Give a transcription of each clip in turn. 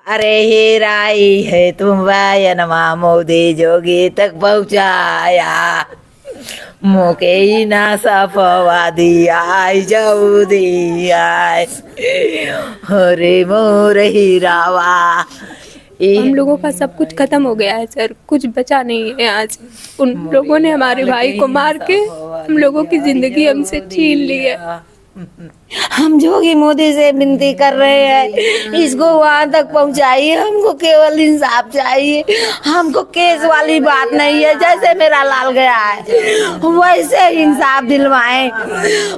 अरे हेराई है तुम वायनमा मोदी जोगी तक पहुँचाया मोके ही ना सफवादी आई जाऊदी आय हरे मोर हीरावा हम लोगों का सब कुछ खत्म हो गया है सर, कुछ बचा नहीं है। आज उन लोगों ने हमारे भाई को मार के हम लोगों की जिंदगी हमसे छीन ली है। हम जोगी मोदी से विनती कर रहे हैं इसको वहां तक पहुंचाइए, हमको केवल इंसाफ चाहिए। हमको केस वाली बात नहीं है, जैसे मेरा लाल गया है वैसे इंसाफ दिलवाएं,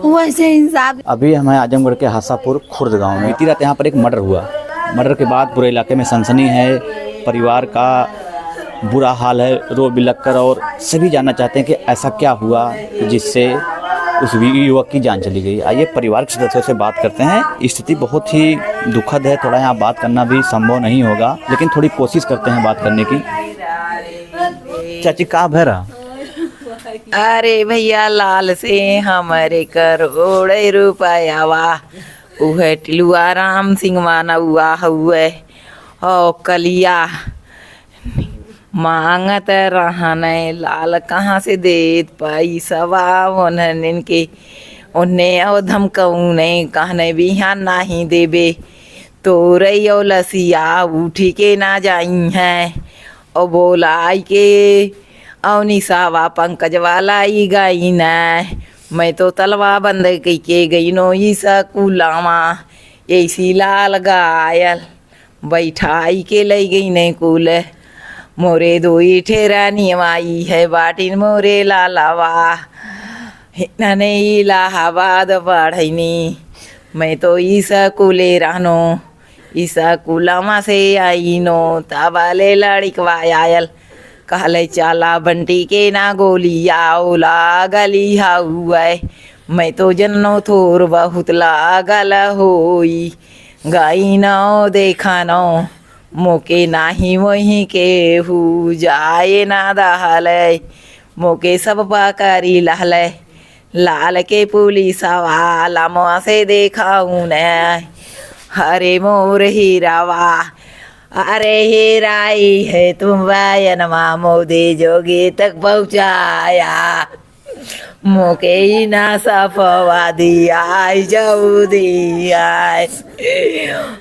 वैसे इंसाफ। अभी हमें आजमगढ़ के हासापुर खुर्द गांव में बीती रात यहाँ पर एक मर्डर हुआ। मर्डर के बाद पूरे इलाके में सनसनी है, परिवार का बुरा हाल है, रो बिलख कर, और सभी जानना चाहते हैं कि ऐसा क्या हुआ जिससे उस युवक की जान चली गई। आइए परिवार के सदस्यों से बात करते हैं। स्थिति बहुत ही दुखद है, थोड़ा यहाँ बात करना भी संभव नहीं होगा, लेकिन थोड़ी कोशिश करते हैं बात करने की। चाची कहाँ भरा? अरे भैया लाल से हमारे करोड़ रुपया वा उहे टिलुआ राम सिंह माना हुआ हुए ओ कलिया मांगत रहने लाल कहाँ से देत पैसा उन्हें के उन्हें और धमकऊ नहीं कहने भी यहाँ नहीं देबे तो रही और लसिया उठी के ना जाई हैं और बोलाई के और निशावा पंकज वाला ही गई न मैं तो तलवा बंद के गई नो ईसा कुलामा ऐसी लाल गायल बैठाई के ले गई नहीं कुल मोरे दोई ठेरा नियमाई है बाटिन मोरे लालावा नने इलाहाबाद पढ़नी मैं तो ईसा कुले रहनो ईसा कुलामा से आई नो तबाले लड़कवा आयल कहले चाला बंटी के ना गोली आओला गली हुआ मैं तो जन्नो थोर बहुत लागल होई गाई नो देखा नो मोके नाही वहीं के हु जाए ना दहले मोके सब पकड़ी लहले लाल के पुलिस वाला मुँह से देखा न हरे मोर हीरावा अरे हेराई है तुम वायनमा मोदी जोगी तक पहुँचाया मोके ही ना सफवादी आई जाऊदी आय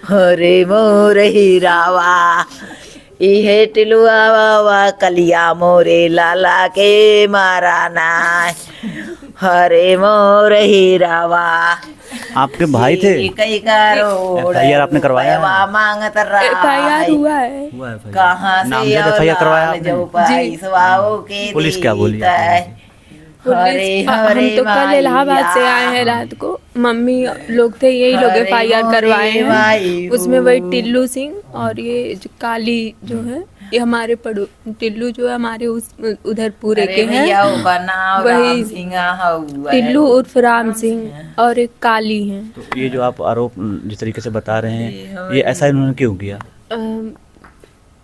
हरे मोर हीरावा इहे टिलुआ बाबा कलिया मोरे लाला के मारा ना हरे मोर हीरावा। आपके भाई थे? कई करोड़ FIR आपने करवाया? मांगत रहा FIR हुआ है। कहाँ से FIR करवाया आपने? पुलिस क्या बोली? हम तो कल इलाहाबाद से आए हैं रात को, मम्मी लोग थे यही लोग FIR करवाए हैं। उसमें वही टिल्लू सिंह और ये जो काली जो है ये हमारे टिल्लू जो है हमारे उस उधर पूरे के हैं, वही टिल्लू उर्फ राम सिंह और एक काली हैं। तो ये जो आप आरोप जिस तरीके से बता रहे हैं ये ऐसा इन्होंने क्यों किया?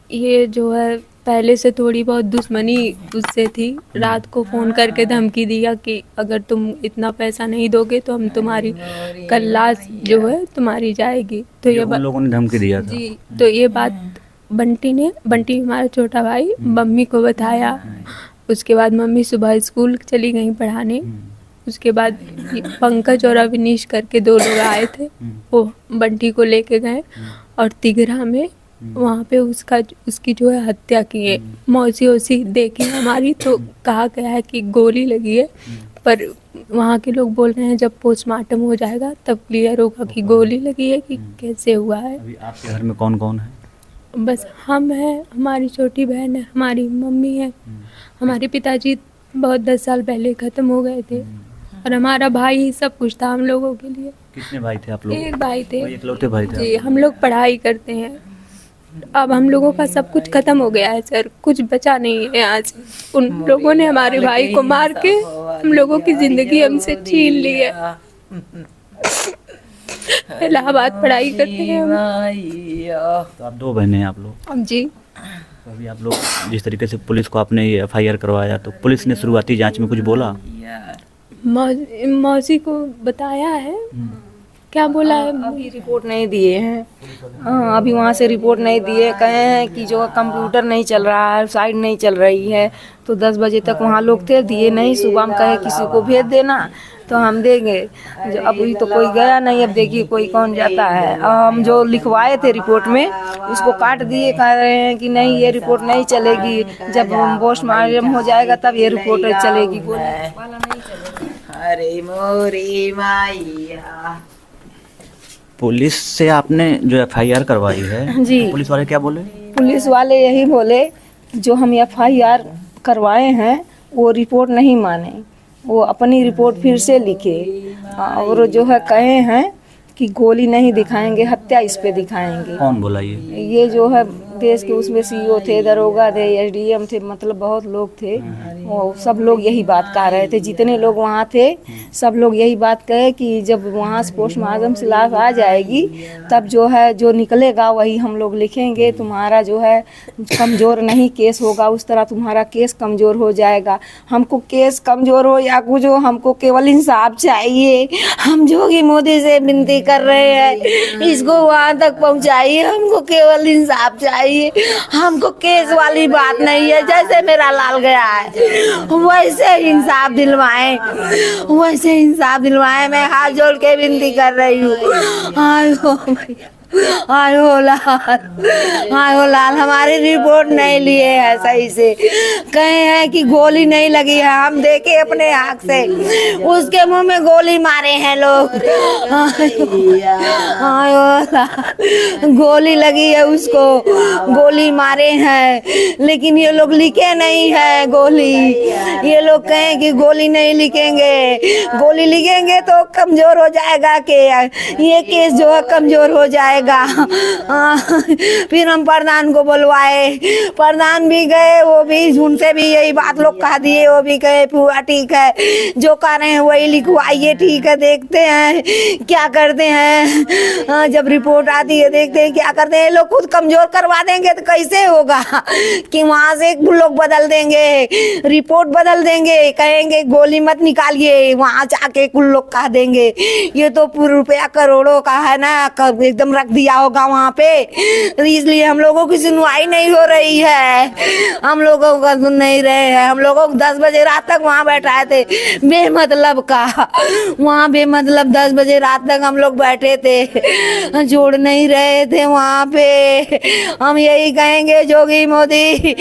ये जो है पहले से थोड़ी बहुत दुश्मनी उससे थी। रात को फ़ोन करके धमकी दिया कि अगर तुम इतना पैसा नहीं दोगे तो हम तुम्हारी कल लाश जो है तुम्हारी जाएगी। तो ये उन लोगों ने धमकी दिया था? जी, तो ये बात बंटी हमारा छोटा भाई मम्मी को बताया। उसके बाद मम्मी सुबह स्कूल चली गई पढ़ाने। उसके बाद पंकज और अविनीश करके 2 लोग आए थे, वो बंटी को लेके गए और तिगरा में वहाँ पे उसकी जो है हत्या की है। मौसी देखी हमारी तो कहा गया है कि गोली लगी है, पर वहाँ के लोग बोल रहे हैं जब पोस्टमार्टम हो जाएगा तब क्लियर होगा कि गोली लगी है कि कैसे हुआ है। अभी आपके घर में कौन कौन है? बस हम हैं, हमारी छोटी बहन है, हमारी मम्मी है। हमारे पिताजी बहुत 10 साल पहले ख़त्म हो गए थे और हमारा भाई ही सब कुछ था हम लोगों के लिए। कितने भाई थे आप लोग? एक भाई थे। इकलौते भाई थे? जी, हम लोग पढ़ाई करते हैं। अब हम लोगों का सब कुछ खत्म हो गया है सर, कुछ बचा नहीं है। आज उन लोगों ने हमारे भाई को मार के हम लोगों की जिंदगी हमसे छीन ली है। इलाहाबाद पढ़ाई करते हैं हम। तो आप 2 बहनें हैं आप लोग? जी। तो अभी आप लोग जिस तरीके से पुलिस को आपने ये FIR करवाया तो पुलिस ने शुरुआती जांच में कुछ बोला? मौसी को बताया है क्या बोला है? अभी रिपोर्ट नहीं दिए हैं। हाँ, अभी वहाँ से रिपोर्ट नहीं दिए, कहे हैं कि जो कंप्यूटर नहीं चल रहा है, साइट नहीं चल रही है, तो 10 बजे तक वहाँ लोग थे, दिए नहीं। सुबह में कहे किसी को भेज देना तो हम देंगे। जो अभी तो कोई गया नहीं, अब देखिए कोई कौन जाता है। हम जो लिखवाए थे रिपोर्ट में उसको काट दिए, कह रहे हैं कि नहीं ये रिपोर्ट नहीं चलेगी, जब पोस्टमार्टम हो जाएगा तब ये रिपोर्ट चलेगी। अरे मोरी माइया। पुलिस से आपने जो FIR करवाई है, जी। पुलिस वाले क्या बोले? पुलिस वाले यही बोले कि जो हम FIR करवाए हैं वो रिपोर्ट नहीं माने, वो अपनी रिपोर्ट फिर से लिखे। और जो है कहे हैं कि गोली नहीं दिखाएंगे, हत्या इस पे दिखाएंगे। कौन बोला ये? ये जो है देश के उसमें CO थे, दरोगा थे, SDM थे, मतलब बहुत लोग थे। वो सब लोग यही बात कह रहे थे, जितने लोग वहाँ थे सब लोग यही बात कहे कि जब वहाँ से पोस्टमार्टम से लाश आ जाएगी तब जो है जो निकलेगा वही हम लोग लिखेंगे। तुम्हारा जो है कमज़ोर नहीं केस होगा, उस तरह तुम्हारा केस कमज़ोर हो जाएगा। हमको केस कमज़ोर हो या कुछ हो, हमको केवल इंसाफ चाहिए। हम जोगी मोदी से विनती कर रहे हैं, इसको वहाँ तक पहुँचाइए, हमको केवल इंसाफ चाहिए। हमको केस वाली बात नहीं है, जैसे मेरा लाल गया है वैसे इंसाफ दिलवाएं, वैसे इंसाफ दिलवाएं। मैं हाथ जोड़ के विनती कर रही हूँ। आयो लाल, हमारी रिपोर्ट नहीं लिए है सही से, कहे हैं कि गोली नहीं लगी है। हम देखे अपने आँख से, उसके मुंह में गोली मारे हैं लोग। आयो लाल, गोली लगी है उसको, गोली मारे हैं, लेकिन ये लोग लिखे नहीं है गोली। ये लोग कहें कि गोली नहीं लिखेंगे, गोली लिखेंगे तो कमजोर हो जाएगा के ये केस जो है कमजोर हो जाएगा। फिर हम प्रधान को बुलवाए, प्रधान भी गए, वो भी उनसे भी यही बात लोग कह दिए, वो भी कहे पूरा ठीक है, जो कह रहे हैं वही लिखवाइए, ठीक है देखते हैं क्या करते हैं। जब रिपोर्ट आती है देखते हैं क्या करते हैं। लोग खुद कमजोर करवा देंगे तो कैसे होगा कि वहाँ से लोग बदल देंगे, रिपोर्ट बदल देंगे, कहेंगे गोली मत निकालिए, वहाँ जाके कुल लोग कह देंगे। ये तो रुपया करोड़ों का है ना, एकदम रख दिया होगा वहाँ पे, इसलिए हम लोगों की सुनवाई नहीं हो रही है। हम लोगों का सुन नहीं रहे हैं। हम लोगों को 10 बजे रात तक वहाँ बैठाए थे बेमतलब का, वहाँ बेमतलब 10 बजे रात तक हम लोग बैठे थे, छोड़ नहीं रहे थे वहाँ पे। हम यही कहेंगे जोगी मोदी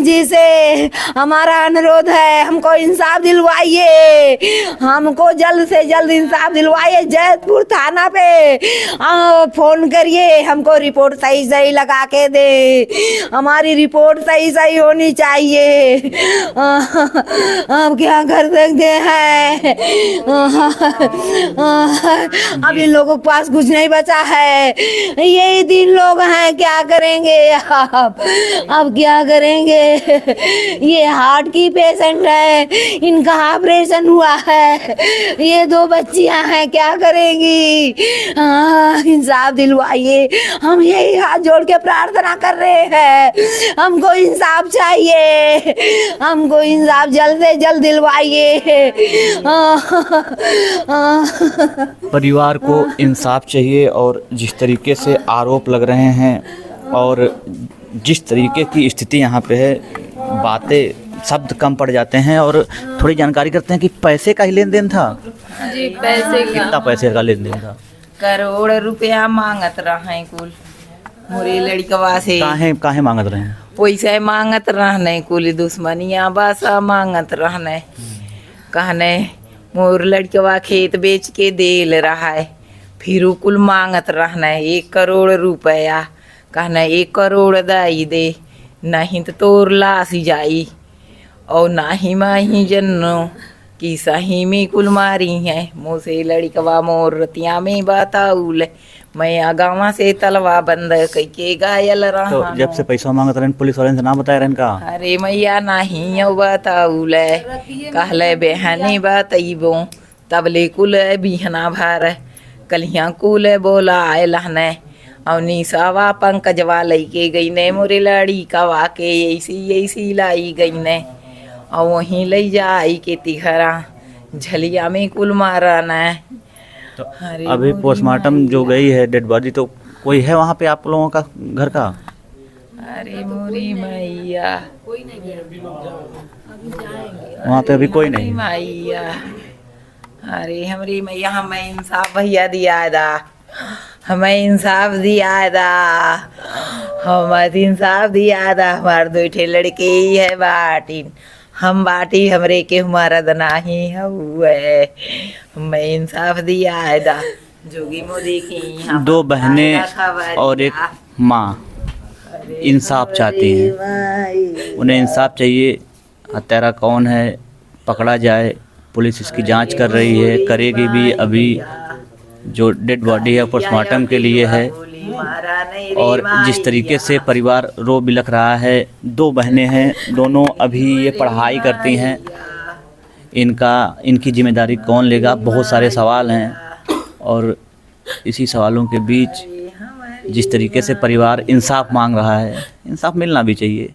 जी से हमारा अनुरोध है, हमको इंसाफ दिलवाइए, हमको जल्द से जल्द इंसाफ दिलवाइए। जैतपुर थाना पे फोन करिए, हमको रिपोर्ट सही सही लगा के दे, हमारी रिपोर्ट सही सही होनी चाहिए। अब क्या कर सकते हैं, अब इन लोगों के पास कुछ नहीं बचा है, यही 3 लोग हैं, क्या करेंगे अब क्या करेंगे। ये हार्ट की पेशेंट है, इनका ऑपरेशन हुआ है, ये 2 बच्चियां हैं, क्या करेंगी। इंसाफ दिलवाइए, हम यही हाथ जोड़ के प्रार्थना कर रहे हैं, हमको इंसाफ चाहिए, हमको इंसाफ जल्द से जल्द दिलवाइए। परिवार को इंसाफ चाहिए और जिस तरीके से आरोप लग रहे हैं और जिस तरीके की स्थिति यहाँ पे है, बातें शब्द कम पड़ जाते हैं। और थोड़ी जानकारी करते हैं कि पैसे का ही लेन देन था जी, पैसे का। कितना पैसे का लेन देन था? करोड़ रुपया मांगत रहे कुल मोरी लड़कवा से। काहे मांगत रहे हैं? पैसे मांगत रहने, कुल दुश्मनियाँ बस मांगत रहने। कहने मोर लड़कवा खेत बेच के देल रहा है, फिर कुल मांगत रहने 1 करोड़ रुपया। कहना 1 करोड़ दई दे, नहीं तो तोर लाश जाई। और नाही माही जन्नो कि सही में कुल मारी है मोसे लड़कवा मोर रतिया में बताउल। मैं गाँव से तलवा बंद कई गायल रहा। तो जब से पैसा मांगत रहे पुलिस वाले से ना बताया रहन का? अरे मैया नहीं बताउल, कहले बेहनी बतैबो तबले कुल बिहना भर कलिया कुल बोला आए लहने। और निशावा पंकजवा लैके गई ने मोरे लड़ी कवा के ऐसी लाई गई ने। और वहीं ले जाई के तिघरा झलिया में कुल मारा न। अरे अभी मोरी पोस्टमार्टम जो गई है डेड बॉडी, तो कोई है वहाँ पे आप लोगों का घर का? अरे मोरी मैया, वहाँ पे अभी कोई नहीं है। मैया, अरे हमारी मैया, हमें इंसाफ भैया दिया दा, हमें इंसाफ दिया दा, हमें इंसाफ दिया दा। हमारे दो ठे लड़के ही है बाटिन, हम बाटी हमरे के हमारा दना ही हुए, हमें इंसाफ दिया है दा। जोगी मोदी की हम 2 बहनें और एक माँ इंसाफ चाहती हैं, उन्हें इंसाफ चाहिए। हत्यारा कौन है पकड़ा जाए, पुलिस इसकी जांच कर रही है, करेगी भी। अभी जो डेड बॉडी है पोस्टमार्टम के लिए है, और जिस तरीके से परिवार रो बिलख रहा है। 2 बहनें हैं, दोनों अभी ये पढ़ाई करती हैं, इनकी जिम्मेदारी कौन लेगा? बहुत सारे सवाल हैं, और इसी सवालों के बीच जिस तरीके से परिवार इंसाफ मांग रहा है, इंसाफ मिलना भी चाहिए।